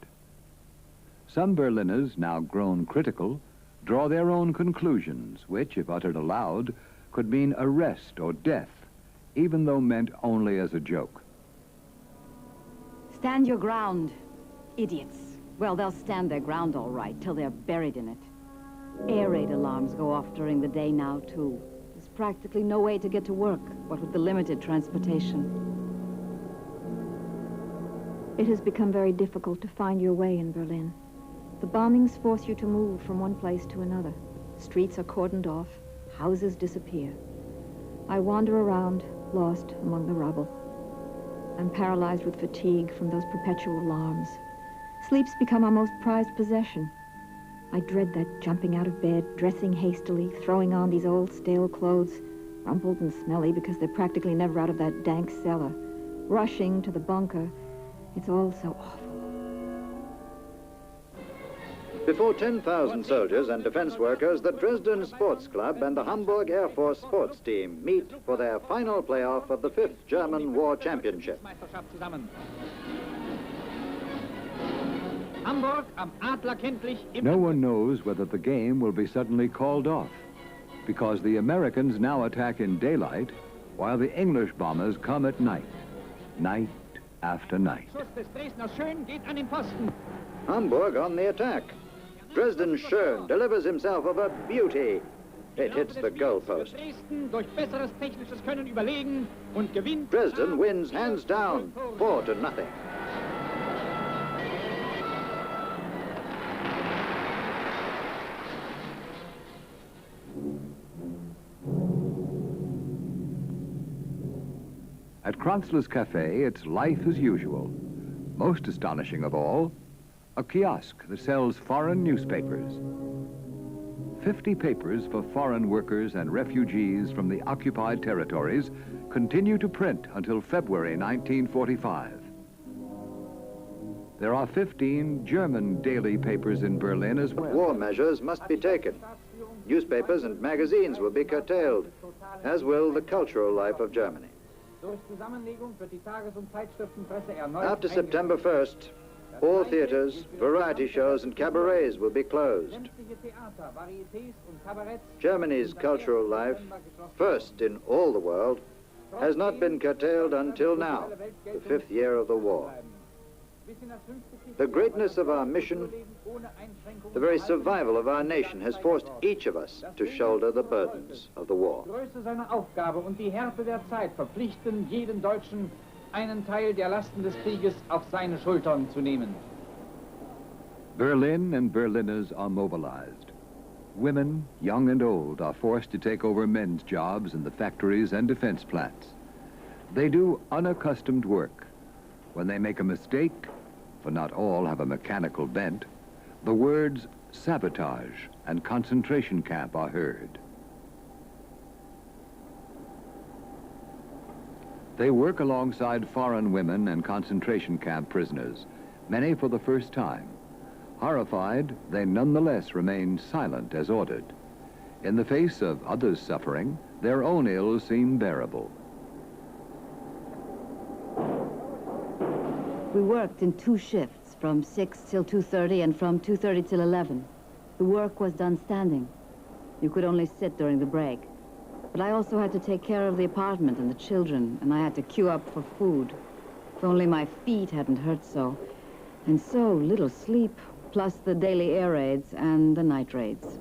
Some Berliners, now grown critical, draw their own conclusions, which, if uttered aloud, could mean arrest or death, even though meant only as a joke. Stand your ground, idiots. Well, they'll stand their ground all right, till they're buried in it. Air raid alarms go off during the day now, too. There's practically no way to get to work, what with the limited transportation. It has become very difficult to find your way in Berlin. The bombings force you to move from one place to another. Streets are cordoned off, houses disappear. I wander around, lost among the rubble. I'm paralyzed with fatigue from those perpetual alarms. Sleep's become our most prized possession. I dread that jumping out of bed, dressing hastily, throwing on these old stale clothes, rumpled and smelly because they're practically never out of that dank cellar. Rushing to the bunker. It's all so awful. Before 10,000 soldiers and defense workers, the Dresden Sports Club and the Hamburg Air Force sports team meet for their final playoff of the 5th German War Championship. No one knows whether the game will be suddenly called off, because the Americans now attack in daylight, while the English bombers come at night, night after night. Hamburg on the attack. Dresden Schön delivers himself of a beauty. It hits the goalpost. Dresden wins hands down, 4-0. At Kranzler's Cafe, it's life as usual. Most astonishing of all, a kiosk that sells foreign newspapers. 50 papers for foreign workers and refugees from the occupied territories continue to print until February 1945. There are 15 German daily papers in Berlin as well. War measures must be taken. Newspapers and magazines will be curtailed, as will the cultural life of Germany. After September 1st, all theaters, variety shows and cabarets will be closed. Germany's cultural life, first in all the world, has not been curtailed until now, the 5th year of the war. The greatness of our mission, the very survival of our nation, has forced each of us to shoulder the burdens of the war. Größe seiner Aufgabe und die Härte der Zeit verpflichten jeden Deutschen, einen Teil der Lasten des Krieges auf seine Schultern zu nehmen. Berlin and Berliners are mobilized. Women, young and old, are forced to take over men's jobs in the factories and defense plants. They do unaccustomed work. When they make a mistake, for not all have a mechanical bent, the words sabotage and concentration camp are heard. They work alongside foreign women and concentration camp prisoners, many for the first time. Horrified, they nonetheless remain silent as ordered. In the face of others' suffering, their own ills seem bearable. We worked in 2 shifts, from 6 till 2:30 and from 2:30 till 11. The work was done standing. You could only sit during the break. But I also had to take care of the apartment and the children, and I had to queue up for food. If only my feet hadn't hurt so. And so little sleep, plus the daily air raids and the night raids.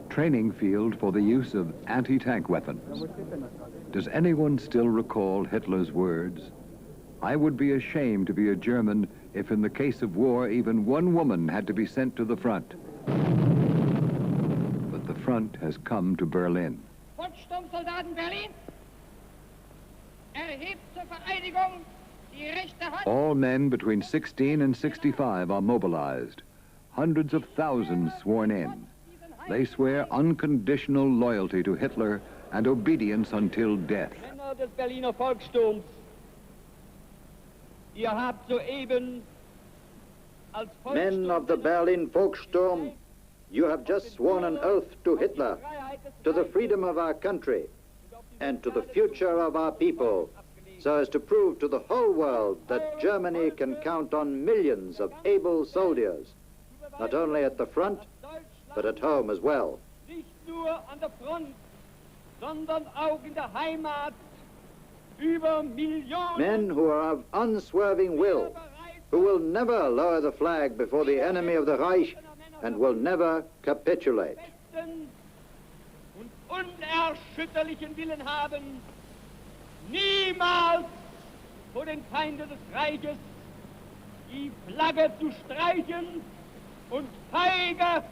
Training field for the use of anti-tank weapons. Does anyone still recall Hitler's words? I would be ashamed to be a German if in the case of war even one woman had to be sent to the front. But the front has come to Berlin. Volkssturmsoldaten Berlin, erhebt zur Vereidigung die rechte Hand. All men between 16 and 65 are mobilized. Hundreds of thousands sworn in. They swear unconditional loyalty to Hitler and obedience until death. Männer des Berliner Volkssturms, ihr habt soeben als Men of the Berlin Volkssturm, you have just sworn an oath to Hitler, to the freedom of our country, and to the future of our people, so as to prove to the whole world that Germany can count on millions of able soldiers, not only at the front, but at home as well. Nicht nur an der Front, sondern auch in der Heimat über Millionen. Men who are of unswerving will, who will never lower the flag before the enemy of the Reich and will never capitulate. Und unerschütterlichen Willen haben, niemals vor den Feinden des Reiches die Flagge zu streichen und feige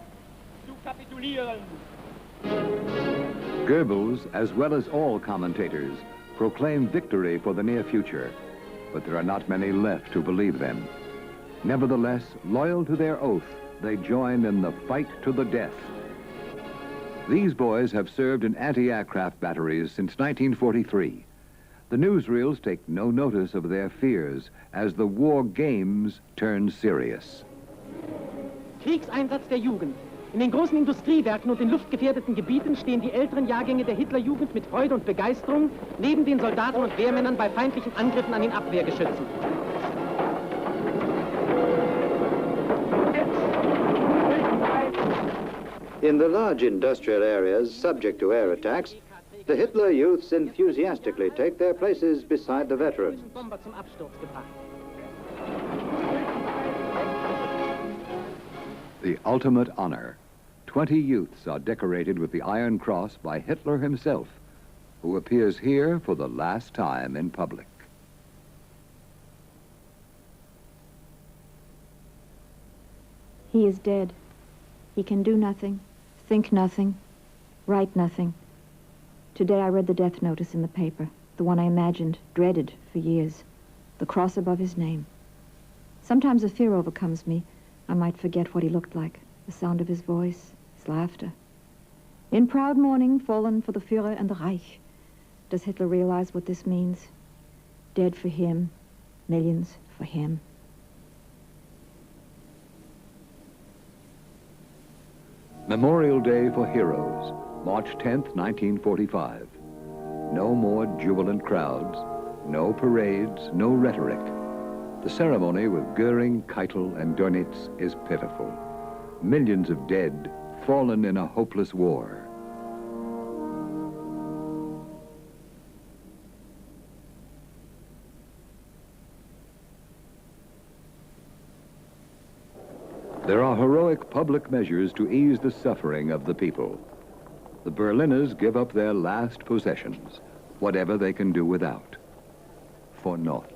zu kapitulieren. Goebbels, as well as all commentators, proclaim victory for the near future, but there are not many left who believe them. Nevertheless, loyal to their oath, they join in the fight to the death. These boys have served in anti-aircraft batteries since 1943. The newsreels take no notice of their fears as the war games turn serious. Kriegseinsatz der Jugend. In den großen Industriewerken und in luftgefährdeten Gebieten stehen die älteren Jahrgänge der Hitlerjugend mit Freude und Begeisterung neben den Soldaten und Wehrmännern bei feindlichen Angriffen an den Abwehrgeschützen. In the large industrial areas subject to air attacks, the Hitler youths enthusiastically take their places beside the veterans. Bomber zum Absturz gebracht. The ultimate honor. 20 youths are decorated with the Iron Cross by Hitler himself, who appears here for the last time in public. He is dead. He can do nothing, think nothing, write nothing. Today I read the death notice in the paper, the one I imagined, dreaded for years, the cross above his name. Sometimes a fear overcomes me. I might forget what he looked like, the sound of his voice, his laughter. In proud mourning, fallen for the Führer and the Reich. Does Hitler realize what this means? Dead for him, millions for him. Memorial Day for Heroes, March 10th, 1945. No more jubilant crowds, no parades, no rhetoric. The ceremony with Goering, Keitel, and Dönitz is pitiful. Millions of dead, fallen in a hopeless war. There are heroic public measures to ease the suffering of the people. The Berliners give up their last possessions, whatever they can do without, for naught.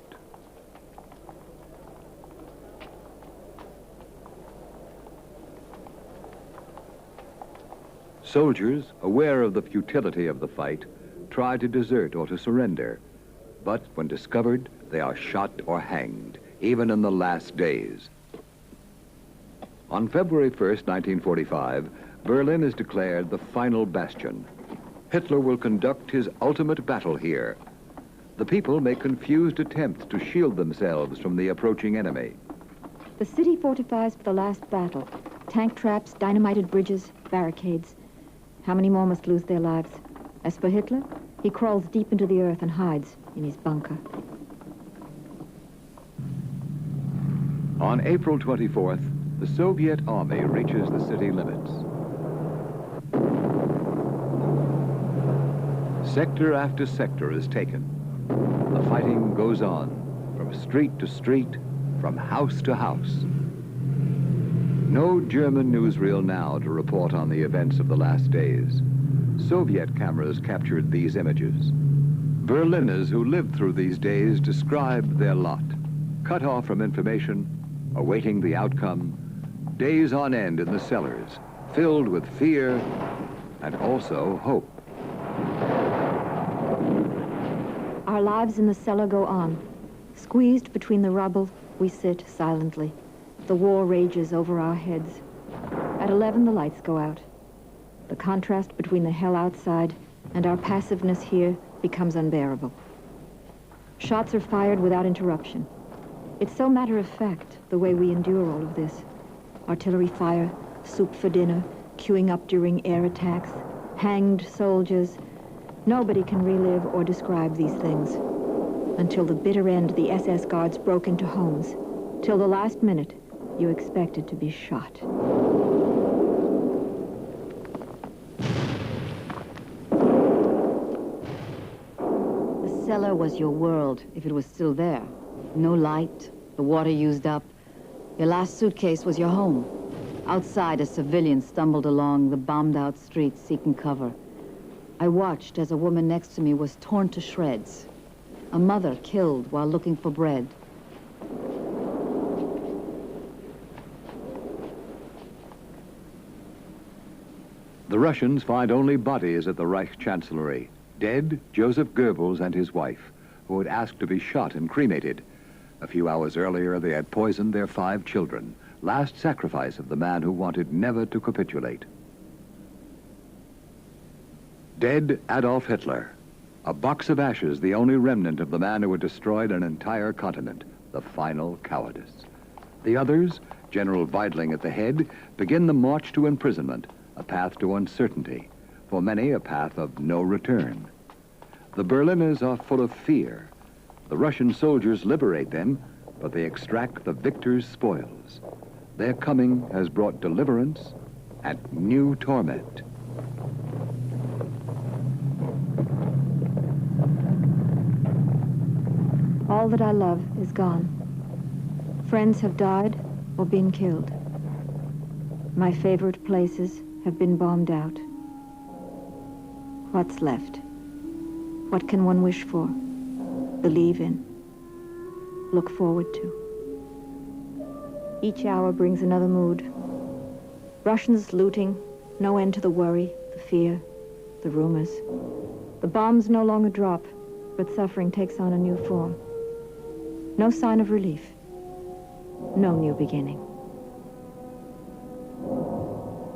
Soldiers, aware of the futility of the fight, try to desert or to surrender. But when discovered, they are shot or hanged, even in the last days. On February 1st, 1945, Berlin is declared the final bastion. Hitler will conduct his ultimate battle here. The people make confused attempts to shield themselves from the approaching enemy. The city fortifies for the last battle. Tank traps, dynamited bridges, barricades. How many more must lose their lives? As for Hitler, he crawls deep into the earth and hides in his bunker. On April 24th, the Soviet army reaches the city limits. Sector after sector is taken. The fighting goes on, from street to street, from house to house. No German newsreel now to report on the events of the last days. Soviet cameras captured these images. Berliners who lived through these days described their lot, cut off from information, awaiting the outcome, days on end in the cellars, filled with fear and also hope. Our lives in the cellar go on. Squeezed between the rubble, we sit silently. The war rages over our heads. At 11, the lights go out. The contrast between the hell outside and our passiveness here becomes unbearable. Shots are fired without interruption. It's so matter-of-fact, the way we endure all of this. Artillery fire, soup for dinner, queuing up during air attacks, hanged soldiers. Nobody can relive or describe these things. Until the bitter end, the SS guards broke into homes. Till the last minute, you expected to be shot. The cellar was your world, if it was still there. No light, the water used up. Your last suitcase was your home. Outside, a civilian stumbled along the bombed-out streets seeking cover. I watched as a woman next to me was torn to shreds. A mother killed while looking for bread. The Russians find only bodies at the Reich Chancellery. Dead, Joseph Goebbels and his wife, who had asked to be shot and cremated. A few hours earlier, they had poisoned their 5 children. Last sacrifice of the man who wanted never to capitulate. Dead Adolf Hitler. A box of ashes, the only remnant of the man who had destroyed an entire continent. The final cowardice. The others, General Weidling at the head, begin the march to imprisonment, a path to uncertainty, for many a path of no return. The Berliners are full of fear. The Russian soldiers liberate them, but they extract the victor's spoils. Their coming has brought deliverance and new torment. All that I love is gone. Friends have died or been killed. My favorite places have been bombed out. What's left? What can one wish for? Believe in? Look forward to? Each hour brings another mood. Russians looting, No end to the worry, the fear, the rumors. The bombs no longer drop, but suffering takes on a new form. No sign of relief. No new beginning.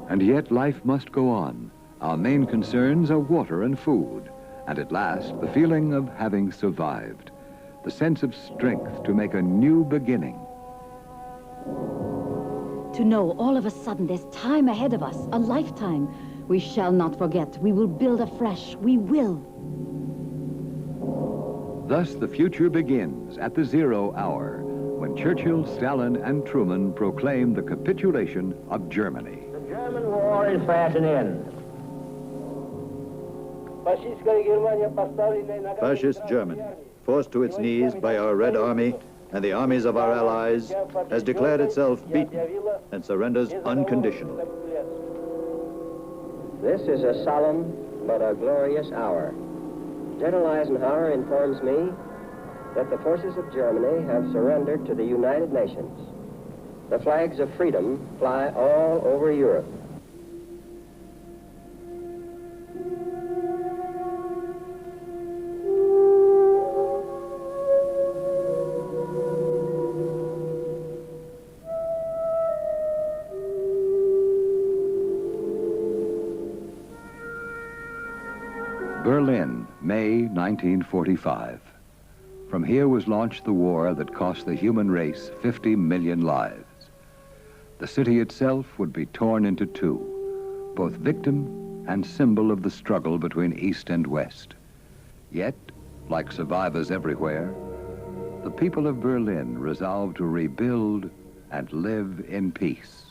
And yet life must go on. Our main concerns are water and food. And at last, the feeling of having survived. The sense of strength to make a new beginning. To know all of a sudden there's time ahead of us, a lifetime. We shall not forget. We will build afresh. We will. Thus the future begins at the 0 hour, when Churchill, Stalin, and Truman proclaim the capitulation of Germany. The German war is at an end. Fascist Germany, forced to its knees by our Red Army and the armies of our allies, has declared itself beaten and surrenders unconditionally. This is a solemn but a glorious hour. General Eisenhower informs me that the forces of Germany have surrendered to the United Nations. The flags of freedom fly all over Europe. Berlin, May 1945. From here was launched the war that cost the human race 50 million lives. The city itself would be torn into two, both victim and symbol of the struggle between East and West. Yet, like survivors everywhere, the people of Berlin resolved to rebuild and live in peace.